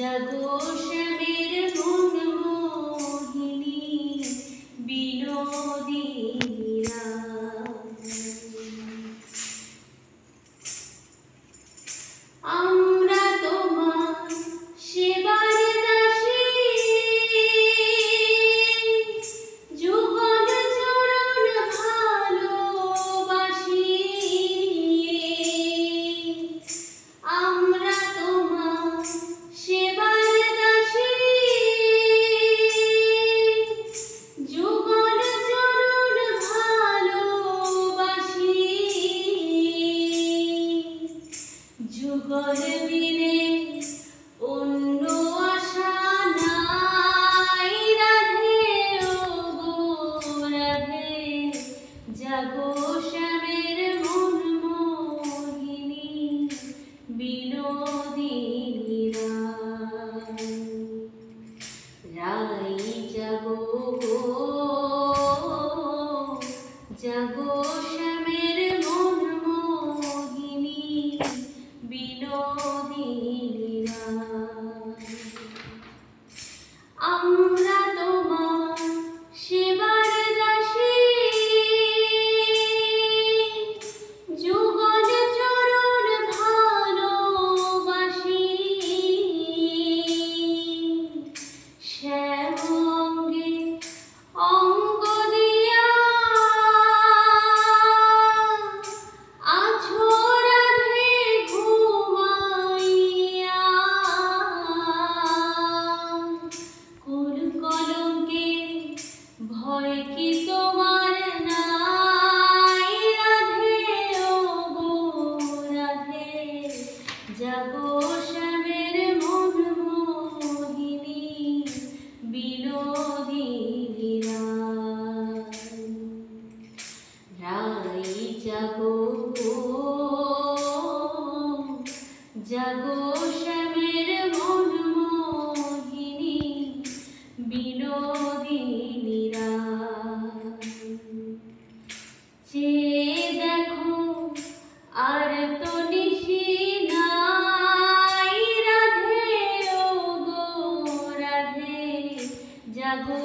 জাগো শ্যামের মন মোহিনী বিনোদিনী আমরা তোমার সেবার দাসী যুগল চরণ ভালোবাসি আমরা তোমার সেবার দাসী যুগল চরণ ভালোবাসি যুগল বিনে অন্য আশা নাই রাধে ও গো রাধে জাগো শ্যামের মন মোহিনী বিনোদিনী রাই জাগো জাগো শ্যামের মন মোহিনী বিনোদিনী আমরা তোমার সেবার দাসী যুগল চরণ ভালোবাসি শ্যাম অঙ্গে অঙ্গ দিয়া আছো রাধে ঘুমাইয়া কোন কলঙ্কে ভয় কি তোমার নাই রাধে ও গো রাধে জাগো শ্যামের মন মোহিনী বিনোদিনী রাই জাগো জাগো শ্যামের মন মোহিনী বিনোদিনী চেয়ে দেখো আর তো নিশি নাই রাধে ও গো রাধে জাগো